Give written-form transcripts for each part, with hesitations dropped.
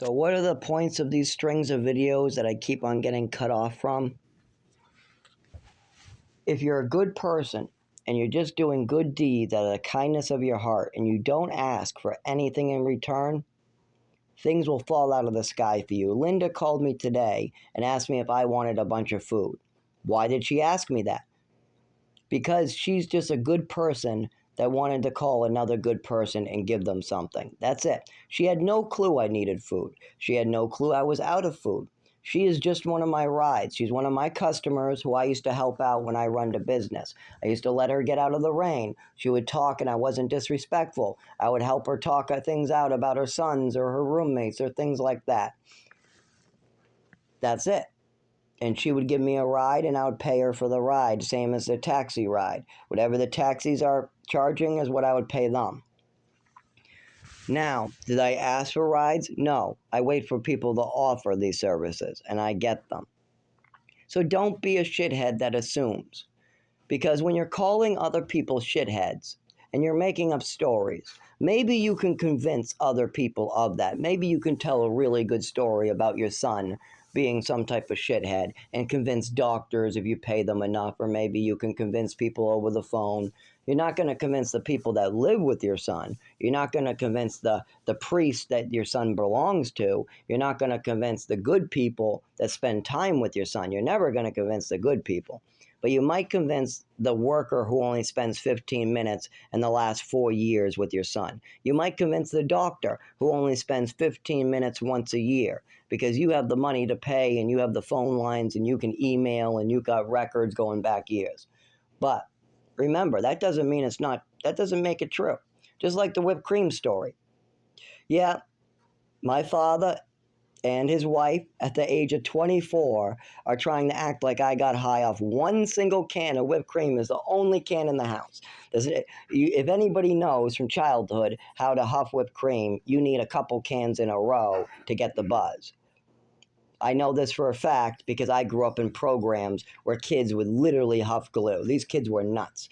So what are the points of these strings of videos that I keep on getting cut off from? If you're a good person and you're just doing good deeds out of the kindness of your heart and you don't ask for anything in return, things will fall out of the sky for you. Linda called me today and asked me if I wanted a bunch of food. Why did she ask me that? Because she's just a good person that wanted to call another good person and give them something. That's it. She had no clue I needed food. She had no clue I was out of food. She is just one of my rides. She's one of my customers who I used to help out when I run the business. I used to let her get out of the rain. She would talk and I wasn't disrespectful. I would help her talk things out about her sons or her roommates or things like that. That's it. And she would give me a ride and I would pay her for the ride, same as the taxi ride. Whatever the taxis are charging is what I would pay them. Now, did I ask for rides? No. I wait for people to offer these services and I get them. So don't be a shithead that assumes. Because when you're calling other people shitheads and you're making up stories, maybe you can convince other people of that. Maybe you can tell a really good story about your son being some type of shithead and convince doctors if you pay them enough, or maybe you can convince people over the phone. You're not going to convince the people that live with your son. You're not going to convince the priest that your son belongs to. You're not going to convince the good people that spend time with your son. You're never going to convince the good people. But you might convince the worker who only spends 15 minutes in the last 4 years with your son. You might convince the doctor who only spends 15 minutes once a year, because you have the money to pay and you have the phone lines and you can email and you got records going back years. But remember, that doesn't make it true. Just like the whipped cream story. Yeah, my father and his wife at the age of 24 are trying to act like I got high off one single can of whipped cream. Is the only can in the house. If anybody knows from childhood how to huff whipped cream, you need a couple cans in a row to get the buzz. I know this for a fact because I grew up in programs where kids would literally huff glue. These kids were nuts.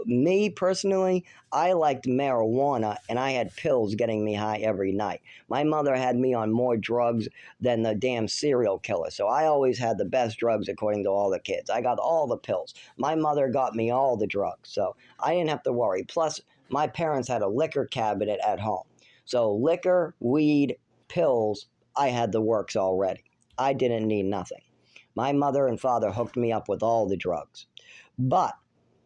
Me personally, I liked marijuana and I had pills getting me high every night. My mother had me on more drugs than the damn serial killer. So I always had the best drugs according to all the kids. I got all the pills. My mother got me all the drugs. So I didn't have to worry. Plus, my parents had a liquor cabinet at home. So liquor, weed, pills, I had the works already. I didn't need nothing. My mother and father hooked me up with all the drugs. But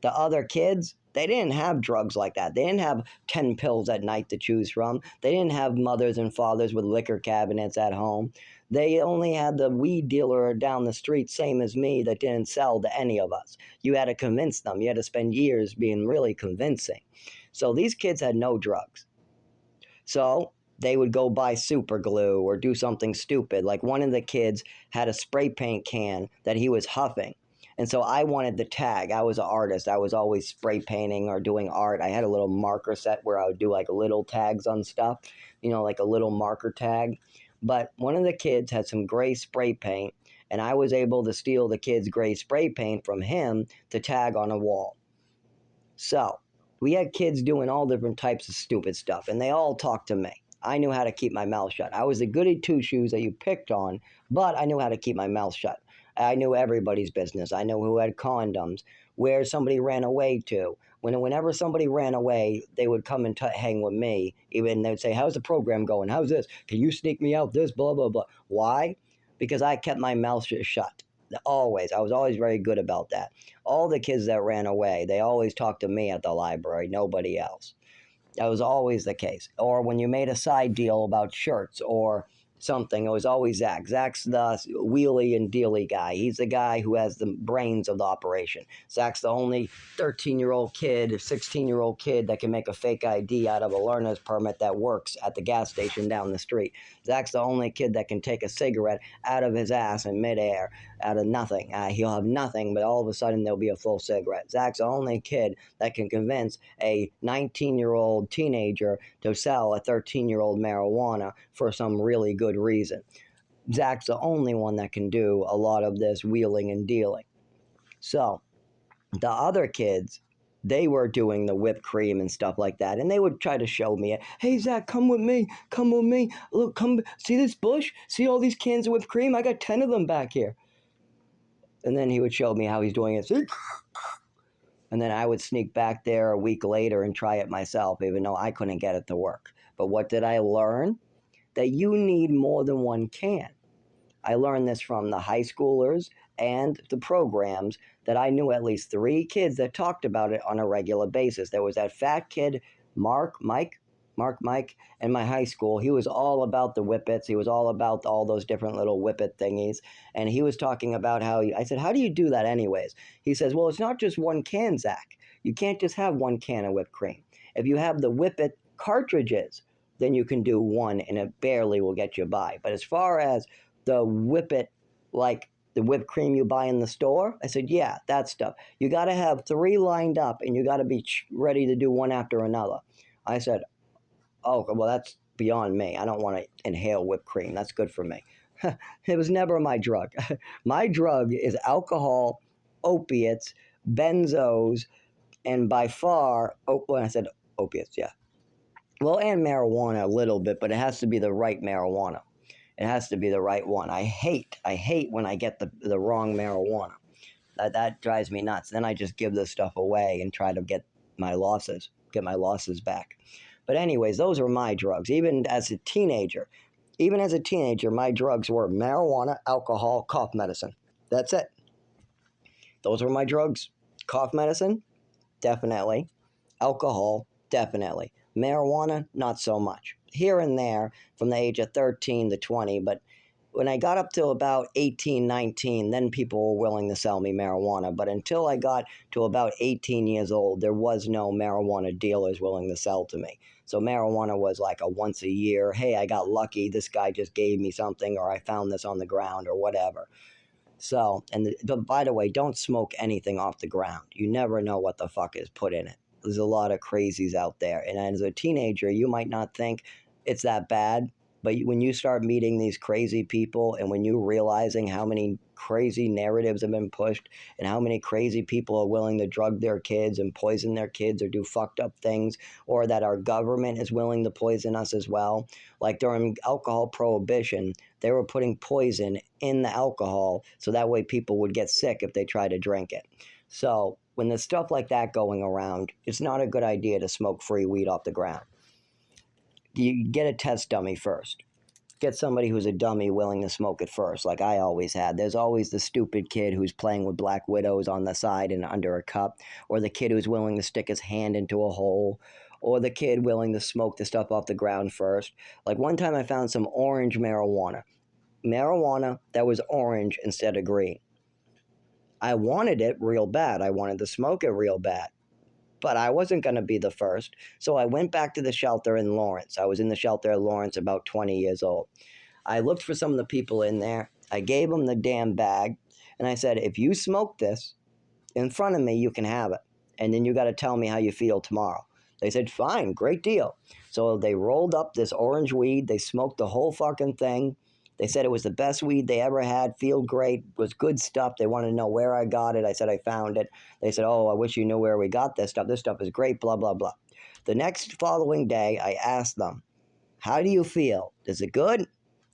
the other kids, they didn't have drugs like that. They didn't have 10 pills at night to choose from. They didn't have mothers and fathers with liquor cabinets at home. They only had the weed dealer down the street, same as me, that didn't sell to any of us. You had to convince them. You had to spend years being really convincing. So these kids had no drugs. So they would go buy super glue or do something stupid. Like one of the kids had a spray paint can that he was huffing. And so I wanted the tag. I was an artist. I was always spray painting or doing art. I had a little marker set where I would do like little tags on stuff, like a little marker tag. But one of the kids had some gray spray paint, and I was able to steal the kid's gray spray paint from him to tag on a wall. So we had kids doing all different types of stupid stuff, and they all talked to me. I knew how to keep my mouth shut. I was the goody two-shoes that you picked on, but I knew how to keep my mouth shut. I knew everybody's business. I knew who had condoms, where somebody ran away to. Whenever somebody ran away, they would come and hang with me. Even they'd say, how's the program going? How's this? Can you sneak me out this? Blah, blah, blah. Why? Because I kept my mouth shut. Always. I was always very good about that. All the kids that ran away, they always talked to me at the library, nobody else. That was always the case. Or when you made a side deal about shirts or something, it was always Zach. Zach's the wheelie and dealy guy. He's the guy who has the brains of the operation. Zach's the only 13-year-old kid, 16-year-old kid that can make a fake ID out of a learner's permit that works at the gas station down the street. Zach's the only kid that can take a cigarette out of his ass in midair, out of nothing. He'll have nothing, but all of a sudden there'll be a full cigarette. Zach's the only kid that can convince a 19-year-old teenager to sell a 13-year-old marijuana for some really good reason. Zach's the only one that can do a lot of this wheeling and dealing. So the other kids, they were doing the whipped cream and stuff like that, and they would try to show me it. Hey Zach, come with me, come with me. Look, come see this bush, see all these cans of whipped cream. I got 10 of them back here. And then he would show me how he's doing it. See? And then I would sneak back there a week later and try it myself, even though I couldn't get it to work. But what did I learn? That you need more than one can. I learned this from the high schoolers and the programs that I knew at least 3 kids that talked about it on a regular basis. There was that fat kid, Mark Mike, in my high school. He was all about the whippets. He was all about all those different little whippet thingies. And he was talking about how, I said, how do you do that anyways? He says, well, it's not just one can, Zach. You can't just have one can of whipped cream. If you have the whippet cartridges, then you can do one and it barely will get you by. But as far as the whippet, like the whipped cream you buy in the store, I said, yeah, that stuff. You got to have 3 lined up and you got to be ready to do one after another. I said, oh, well, that's beyond me. I don't want to inhale whipped cream. That's good for me. It was never my drug. My drug is alcohol, opiates, benzos, and by far, when I said opiates, yeah. Well, and marijuana a little bit, but it has to be the right marijuana. It has to be the right one. I hate when I get the wrong marijuana. That drives me nuts. Then I just give this stuff away and try to get my losses back. But anyways, those were my drugs. Even as a teenager, my drugs were marijuana, alcohol, cough medicine. That's it. Those were my drugs. Cough medicine, definitely. Alcohol, definitely. Marijuana, not so much. Here and there from the age of 13 to 20, but when I got up to about 18, 19, then people were willing to sell me marijuana. But until I got to about 18 years old, there was no marijuana dealers willing to sell to me. So marijuana was like a once a year, hey, I got lucky, this guy just gave me something, or I found this on the ground, or whatever. So, but by the way, don't smoke anything off the ground. You never know what the fuck is put in it. There's a lot of crazies out there. And as a teenager, you might not think it's that bad. But when you start meeting these crazy people and when you're realizing how many crazy narratives have been pushed and how many crazy people are willing to drug their kids and poison their kids or do fucked up things, or that our government is willing to poison us as well. Like during alcohol prohibition, they were putting poison in the alcohol so that way people would get sick if they tried to drink it. So when there's stuff like that going around, it's not a good idea to smoke free weed off the ground. You get a test dummy first. Get somebody who's a dummy willing to smoke it first, like I always had. There's always the stupid kid who's playing with Black Widows on the side and under a cup, or the kid who's willing to stick his hand into a hole, or the kid willing to smoke the stuff off the ground first. Like one time I found some orange marijuana. Marijuana that was orange instead of green. I wanted it real bad. I wanted to smoke it real bad. But I wasn't going to be the first. So I went back to the shelter in Lawrence. I was in the shelter in Lawrence about 20 years old. I looked for some of the people in there. I gave them the damn bag. And I said, if you smoke this in front of me, you can have it. And then you got to tell me how you feel tomorrow. They said, fine, great deal. So they rolled up this orange weed. They smoked the whole fucking thing. They said it was the best weed they ever had, feel great, was good stuff. They wanted to know where I got it. I said I found it. They said, oh, I wish you knew where we got this stuff. This stuff is great, blah, blah, blah. The next following day, I asked them, how do you feel? Is it good?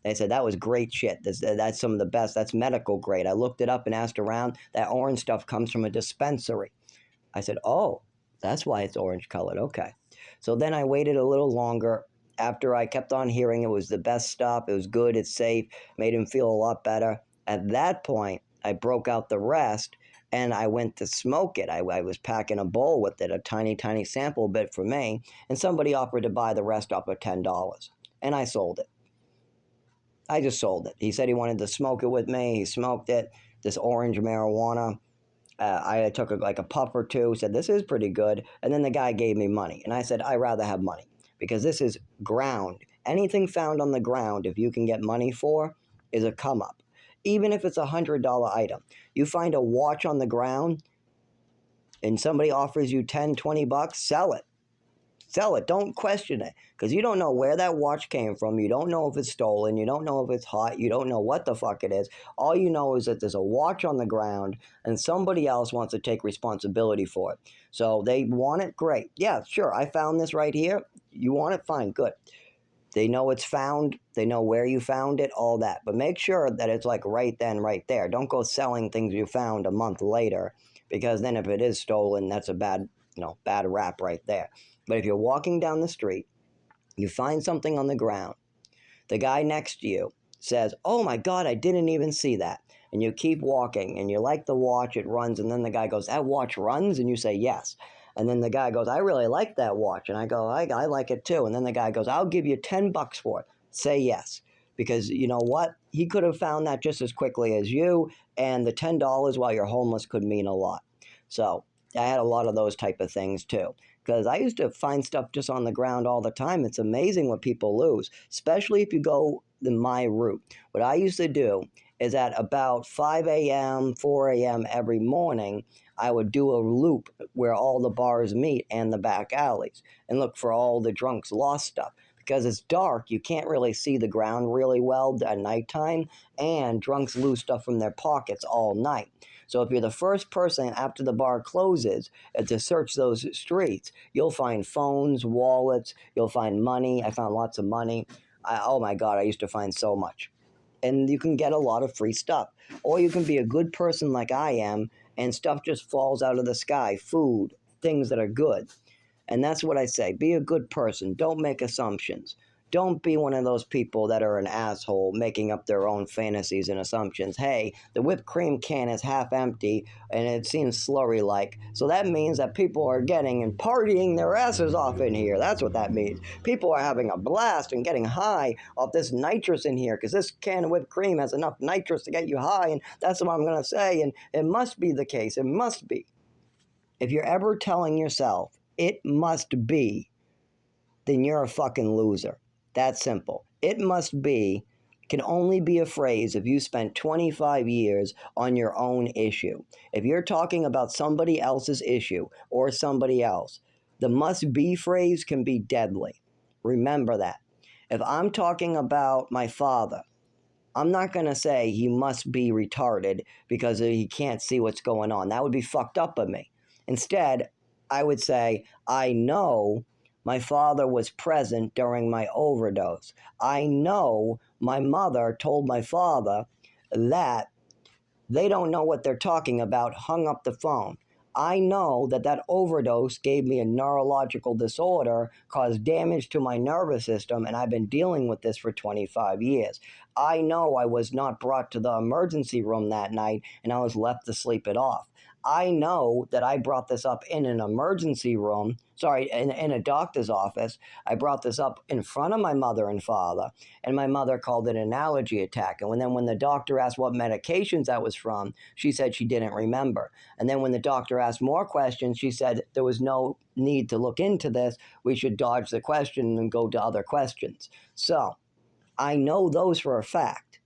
They said, that was great shit. That's some of the best. That's medical grade. I looked it up and asked around. That orange stuff comes from a dispensary. I said, oh, that's why it's orange colored. Okay. So then I waited a little longer. After I kept on hearing it was the best stuff, it was good, it's safe, made him feel a lot better. At that point, I broke out the rest and I went to smoke it. I was packing a bowl with it, a tiny, tiny sample bit for me, and somebody offered to buy the rest up for $10. And I sold it. I just sold it. He said he wanted to smoke it with me. He smoked it, this orange marijuana. I took like a puff or two, said, this is pretty good. And then the guy gave me money. And I said, I'd rather have money. Because this is ground. Anything found on the ground, if you can get money for, is a come up. Even if it's a $100 item. You find a watch on the ground and somebody offers you $10, $20, sell it. sell it. Don't question it, because you don't know where that watch came from. You don't know if it's stolen. You don't know if it's hot. You don't know what the fuck it is. All you know is that there's a watch on the ground and somebody else wants to take responsibility for it. So they want it, great. Yeah, sure, I found this right here. You want it? Fine, good. They know it's found. They know where you found it, all that. But make sure that it's like right then, right there. Don't go selling things you found a month later, because then if it is stolen, that's a bad, bad rap right there. But if you're walking down the street, you find something on the ground, the guy next to you says, "Oh my God, I didn't even see that." And you keep walking and you like the watch, it runs. And then the guy goes, "That watch runs?" And you say, "Yes." And then the guy goes, "I really like that watch." And I go, I like it too. And then the guy goes, "I'll give you $10 for it." Say yes. Because you know what? He could have found that just as quickly as you. And the $10 while you're homeless could mean a lot. So I had a lot of those type of things too. Because I used to find stuff just on the ground all the time. It's amazing what people lose, especially if you go my route. What I used to do is at about 5 a.m., 4 a.m. every morning, I would do a loop where all the bars meet and the back alleys and look for all the drunks lost stuff. Because it's dark, you can't really see the ground really well at nighttime, and drunks lose stuff from their pockets all night. So if you're the first person after the bar closes to search those streets, you'll find phones, wallets, you'll find money. I found lots of money. Oh my God, I used to find so much. And you can get a lot of free stuff. Or you can be a good person like I am, and stuff just falls out of the sky, food, things that are good. And that's what I say. Be a good person. Don't make assumptions. Don't be one of those people that are an asshole making up their own fantasies and assumptions. Hey, the whipped cream can is half empty and it seems slurry like. So that means that people are getting and partying their asses off in here. That's what that means. People are having a blast and getting high off this nitrous in here, because this can of whipped cream has enough nitrous to get you high. And that's what I'm going to say. And it must be the case. It must be. If you're ever telling yourself, "It must be," then you're a fucking loser. That's simple. It must be can only be a phrase if you spent 25 years on your own issue. If you're talking about somebody else's issue or somebody else, the must be phrase can be deadly. Remember that. If I'm talking about my father, I'm not going to say he must be retarded because he can't see what's going on. That would be fucked up of me. Instead, I would say, I know my father was present during my overdose. I know my mother told my father that they don't know what they're talking about, hung up the phone. I know that that overdose gave me a neurological disorder, caused damage to my nervous system, and I've been dealing with this for 25 years. I know I was not brought to the emergency room that night and I was left to sleep it off. I know that I brought this up in an emergency room, in a doctor's office. I brought this up in front of my mother and father, and my mother called it an allergy attack. And when the doctor asked what medications that was from, she said she didn't remember. And then when the doctor asked more questions, she said there was no need to look into this. We should dodge the question and go to other questions. So I know those for a fact.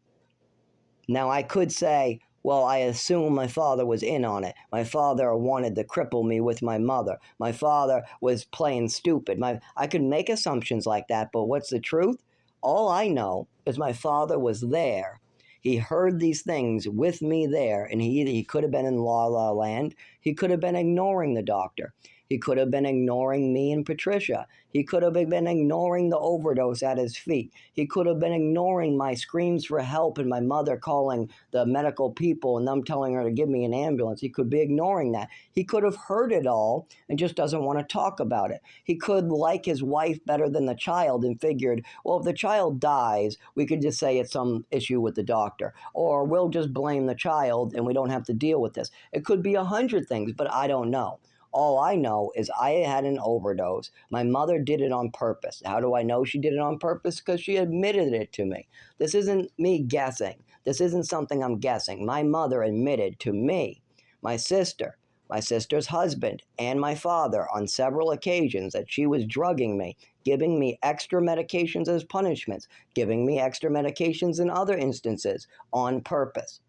Now, I could say, well, I assume my father was in on it. My father wanted to cripple me with my mother. My father was playing stupid. I could make assumptions like that, but what's the truth? All I know is my father was there. He heard these things with me there, and he could have been in La La Land. He could have been ignoring the doctor. He could have been ignoring me and Patricia. He could have been ignoring the overdose at his feet. He could have been ignoring my screams for help and my mother calling the medical people and them telling her to give me an ambulance. He could be ignoring that. He could have heard it all and just doesn't want to talk about it. He could like his wife better than the child and figured, well, if the child dies, we could just say it's some issue with the doctor. Or we'll just blame the child and we don't have to deal with this. It could be 100 things, but I don't know. All I know is I had an overdose. My mother did it on purpose. How do I know she did it on purpose? Because she admitted it to me. This isn't me guessing. This isn't something I'm guessing. My mother admitted to me, my sister's husband, and my father on several occasions that she was drugging me, giving me extra medications as punishments, giving me extra medications in other instances on purpose.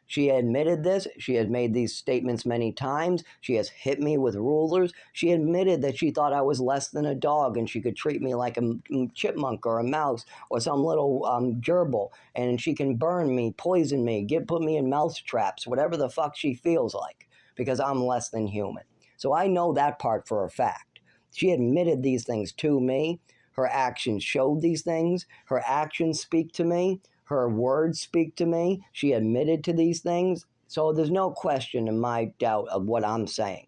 She admitted this. She has made these statements many times. She has hit me with rulers. She admitted that she thought I was less than a dog and she could treat me like a chipmunk or a mouse or some little gerbil, and she can burn me, poison me, put me in mouse traps, whatever the fuck she feels like, because I'm less than human. So I know that part for a fact. She admitted these things to me. Her actions showed these things. Her actions speak to me. Her words speak to me. She admitted to these things. So there's no question in my doubt of what I'm saying.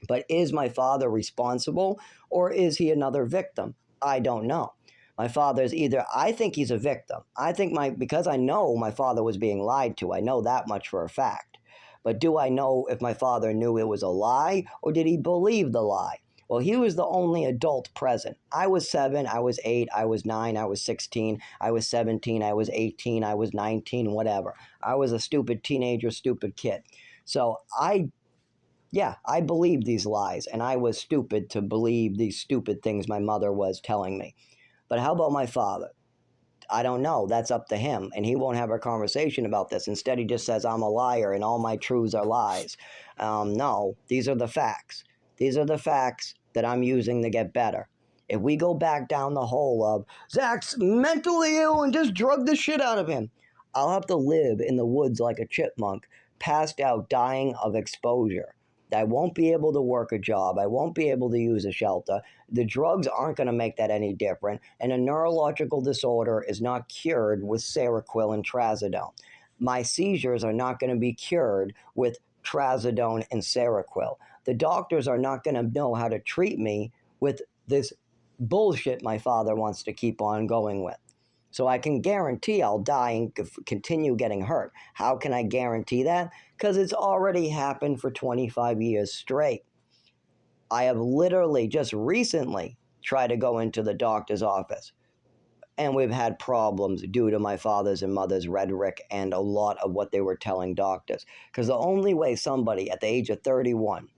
But is my father responsible, or is he another victim? I don't know. My father's either, I think he's a victim. I think because I know my father was being lied to, I know that much for a fact. But do I know if my father knew it was a lie, or did he believe the lie? Well, he was the only adult present. I was 7, I was 8, I was 9, I was 16, I was 17, I was 18, I was 19, whatever. I was a stupid teenager, stupid kid. So I believed these lies, and I was stupid to believe these stupid things my mother was telling me. But how about my father? I don't know. That's up to him, and he won't have a conversation about this. Instead, he just says, I'm a liar, and all my truths are lies. No, these are the facts. These are the facts that I'm using to get better. If we go back down the hole of, Zach's mentally ill and just drug the shit out of him, I'll have to live in the woods like a chipmunk, passed out, dying of exposure. I won't be able to work a job. I won't be able to use a shelter. The drugs aren't going to make that any different. And a neurological disorder is not cured with Seroquel and Trazodone. My seizures are not going to be cured with Trazodone and Seroquel. The doctors are not going to know how to treat me with this bullshit my father wants to keep on going with. So I can guarantee I'll die and continue getting hurt. How can I guarantee that? Because it's already happened for 25 years straight. I have literally just recently tried to go into the doctor's office, and we've had problems due to my father's and mother's rhetoric and a lot of what they were telling doctors. Because the only way somebody at the age of 31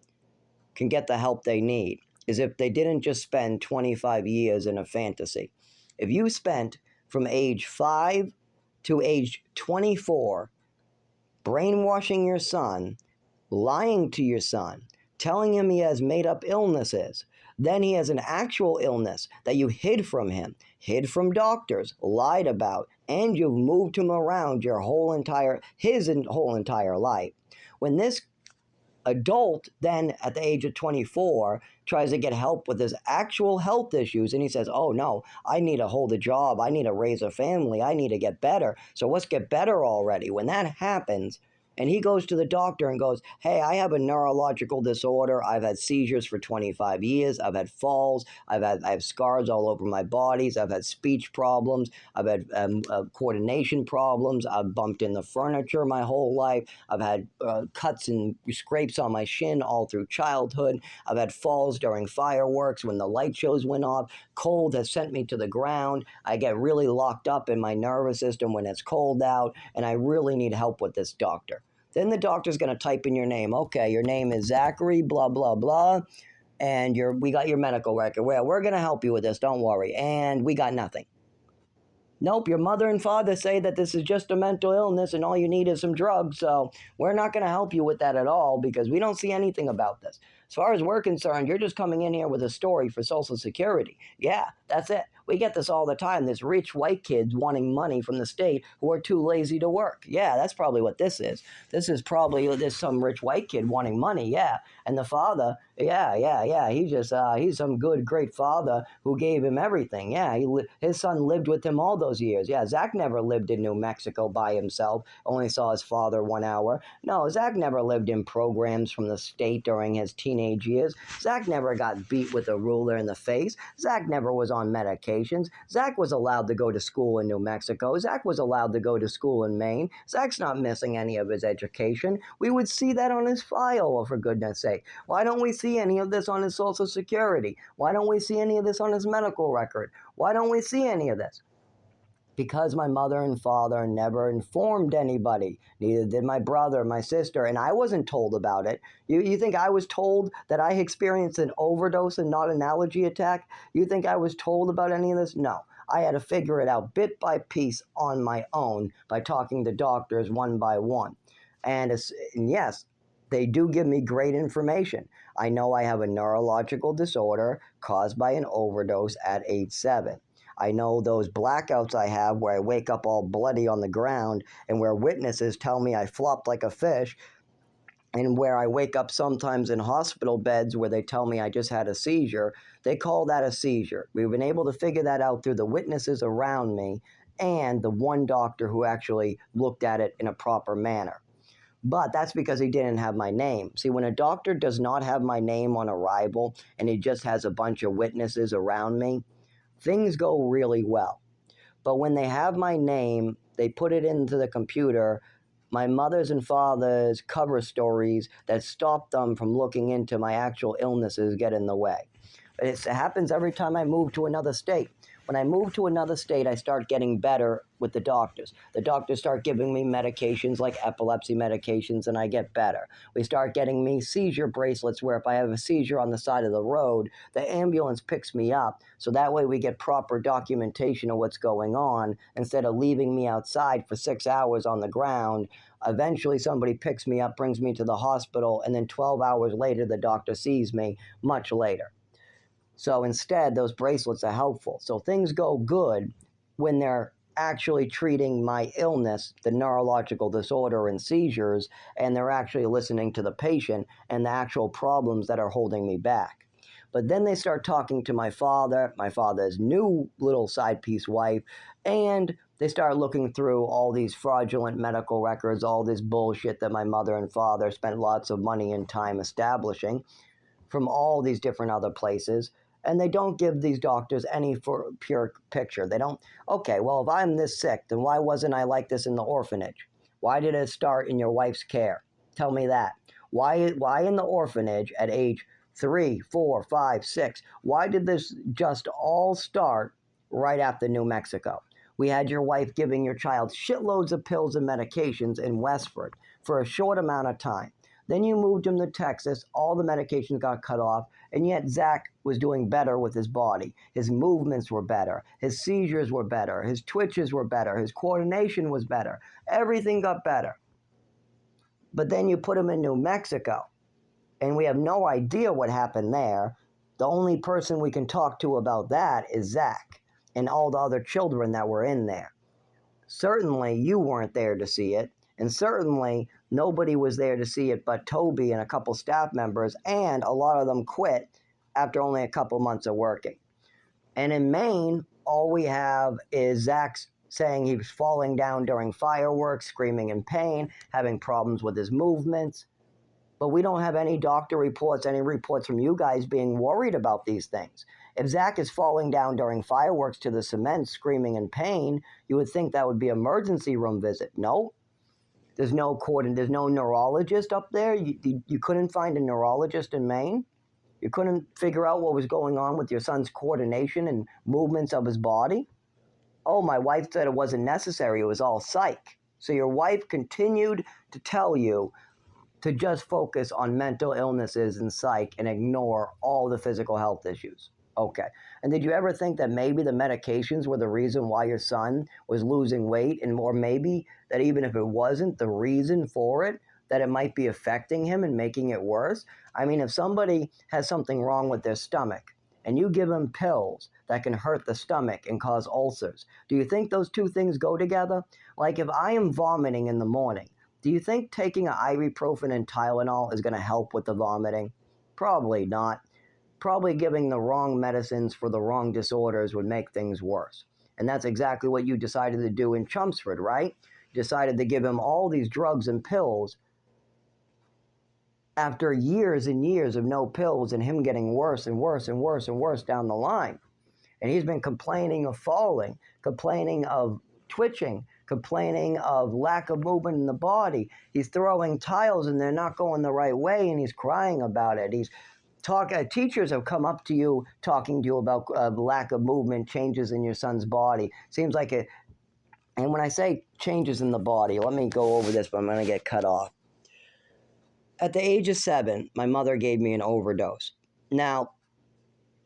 can get the help they need is if they didn't just spend 25 years in a fantasy. If you spent from age 5 to age 24 brainwashing your son, lying to your son, telling him he has made-up illnesses, then he has an actual illness that you hid from him, hid from doctors, lied about, and you've moved him around his whole entire life. When this adult then at the age of 24 tries to get help with his actual health issues, and he says, oh no, I need to hold a job, I need to raise a family, I need to get better, so let's get better already. When that happens, and he goes to the doctor and goes, hey, I have a neurological disorder. I've had seizures for 25 years. I've had falls. I have scars all over my bodies. I've had speech problems. I've had coordination problems. I've bumped in the furniture my whole life. I've had cuts and scrapes on my shin all through childhood. I've had falls during fireworks when the light shows went off. Cold has sent me to the ground. I get really locked up in my nervous system when it's cold out, and I really need help with this doctor. Then the doctor's going to type in your name. Okay, your name is Zachary, blah, blah, blah, and we got your medical record. Well, we're going to help you with this, don't worry. And we got nothing. Nope, your mother and father say that this is just a mental illness and all you need is some drugs, so we're not going to help you with that at all because we don't see anything about this. As far as we're concerned, you're just coming in here with a story for Social Security. Yeah, that's it. We get this all the time. There's rich white kids wanting money from the state who are too lazy to work. Yeah, that's probably what this is. This is probably some rich white kid wanting money, yeah. And the father, he's some good, great father who gave him everything. Yeah, his son lived with him all those years. Yeah, Zach never lived in New Mexico by himself, only saw his father 1 hour. No, Zach never lived in programs from the state during his teenage years. Zach never got beat with a ruler in the face. Zach never was on medications. Zach was allowed to go to school in New Mexico. Zach was allowed to go to school in Maine. Zach's not missing any of his education. We would see that on his file, for goodness sake. Why don't we see any of this on his Social Security? Why don't we see any of this on his medical record? Why don't we see any of this? Because my mother and father never informed anybody. Neither did my brother, my sister, and I wasn't told about it. You think I was told that I experienced an overdose and not an allergy attack? You think I was told about any of this? No. I had to figure it out bit by piece on my own by talking to doctors one by one. And yes, they do give me great information. I know I have a neurological disorder caused by an overdose at age 7. I know those blackouts I have where I wake up all bloody on the ground and where witnesses tell me I flopped like a fish, and where I wake up sometimes in hospital beds where they tell me I just had a seizure. They call that a seizure. We've been able to figure that out through the witnesses around me and the one doctor who actually looked at it in a proper manner. But that's because he didn't have my name. See, when a doctor does not have my name on arrival and he just has a bunch of witnesses around me, things go really well. But when they have my name, they put it into the computer, my mother's and father's cover stories that stop them from looking into my actual illnesses get in the way. It happens every time I move to another state. When I move to another state, I start getting better with the doctors. The doctors start giving me medications like epilepsy medications, and I get better. We start getting me seizure bracelets where if I have a seizure on the side of the road, the ambulance picks me up. So that way we get proper documentation of what's going on instead of leaving me outside for 6 hours on the ground. Eventually somebody picks me up, brings me to the hospital, and then 12 hours later the doctor sees me much later. So instead, those bracelets are helpful. So things go good when they're actually treating my illness, the neurological disorder and seizures, and they're actually listening to the patient and the actual problems that are holding me back. But then they start talking to my father's new little side piece wife, and they start looking through all these fraudulent medical records, all this bullshit that my mother and father spent lots of money and time establishing from all these different other places. And they don't give these doctors any pure picture. They don't, okay, well, if I'm this sick, then why wasn't I like this in the orphanage? Why did it start in your wife's care? Tell me that. Why in the orphanage at age 3, 4, 5, 6? Why did this just all start right after New Mexico? We had your wife giving your child shitloads of pills and medications in Westford for a short amount of time. Then you moved him to Texas, all the medications got cut off, and yet Zach was doing better with his body. His movements were better, his seizures were better, his twitches were better, his coordination was better. Everything got better. But then you put him in New Mexico, and we have no idea what happened there. The only person we can talk to about that is Zach and all the other children that were in there. Certainly you weren't there to see it, and certainly nobody was there to see it but Toby and a couple staff members, and a lot of them quit after only a couple months of working. And in Maine, all we have is Zach's saying he was falling down during fireworks, screaming in pain, having problems with his movements. But we don't have any doctor reports, any reports from you guys being worried about these things. If Zach is falling down during fireworks to the cement, screaming in pain, you would think that would be an emergency room visit. No. There's no neurologist up there. You couldn't find a neurologist in Maine. You couldn't figure out what was going on with your son's coordination and movements of his body. Oh, my wife said it wasn't necessary. It was all psych. So your wife continued to tell you to just focus on mental illnesses and psych and ignore all the physical health issues. Okay. And did you ever think that maybe the medications were the reason why your son was losing weight, and or maybe that even if it wasn't the reason for it, that it might be affecting him and making it worse? I mean, if somebody has something wrong with their stomach and you give them pills that can hurt the stomach and cause ulcers, do you think those two things go together? Like if I am vomiting in the morning, do you think taking an ibuprofen and Tylenol is going to help with the vomiting? Probably not. Probably giving the wrong medicines for the wrong disorders would make things worse. And that's exactly what you decided to do in Chelmsford, right? You decided to give him all these drugs and pills after years and years of no pills and him getting worse and worse and worse and worse down the line. And he's been complaining of falling, complaining of twitching, complaining of lack of movement in the body. He's throwing tiles and they're not going the right way, and he's crying about it. Teachers have come up to you talking to you about lack of movement, changes in your son's body. Seems like it. And when I say changes in the body, let me go over this, but I'm going to get cut off. At the age of 7, my mother gave me an overdose. Now,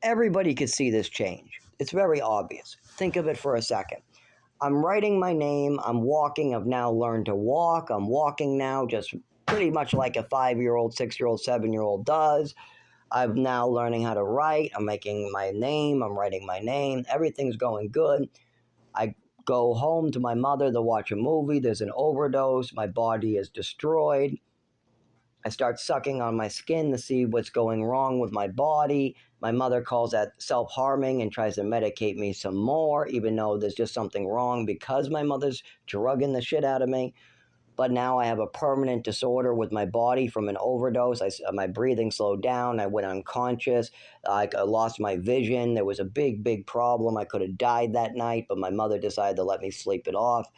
everybody could see this change. It's very obvious. Think of it for a second. I'm writing my name. I'm walking. I've now learned to walk. I'm walking now just pretty much like a 5-year-old, 6-year-old, 7-year-old does. I'm now learning how to write. I'm making my name. I'm writing my name. Everything's going good. I go home to my mother to watch a movie. There's an overdose. My body is destroyed. I start sucking on my skin to see what's going wrong with my body. My mother calls that self-harming and tries to medicate me some more, even though there's just something wrong because my mother's drugging the shit out of me. But now I have a permanent disorder with my body from an overdose. My breathing slowed down. I went unconscious. I lost my vision. There was a big problem. I could have died that night, but my mother decided to let me sleep it off.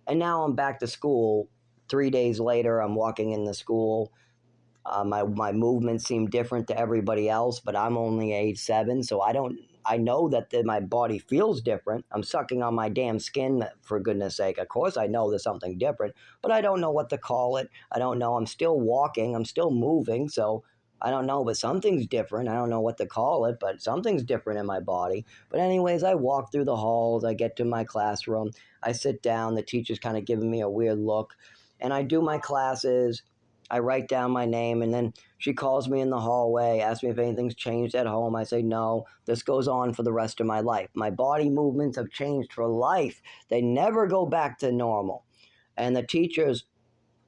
And now I'm back to school. 3 days later, I'm walking in the school. My movements seem different to everybody else, but I'm only age 7, so I know that my body feels different. I'm sucking on my damn skin, for goodness sake. Of course, I know there's something different, but I don't know what to call it. I don't know. I'm still walking. I'm still moving, so I don't know, but something's different. I don't know what to call it, but something's different in my body. But anyways, I walk through the halls. I get to my classroom. I sit down. The teacher's kind of giving me a weird look, and I do my classes. I write down my name, and then she calls me in the hallway, asks me if anything's changed at home. I say no. This goes on for the rest of my life. My body movements have changed for life. They never go back to normal. And the teachers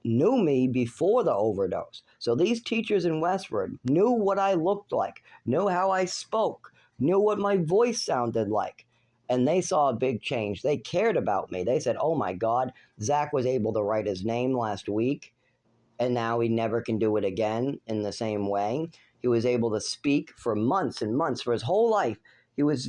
knew me before the overdose. So these teachers in Westford knew what I looked like, knew how I spoke, knew what my voice sounded like. And they saw a big change. They cared about me. They said, oh my God, Zach was able to write his name last week, and now he never can do it again in the same way. He was able to speak for months and months, for his whole life. He was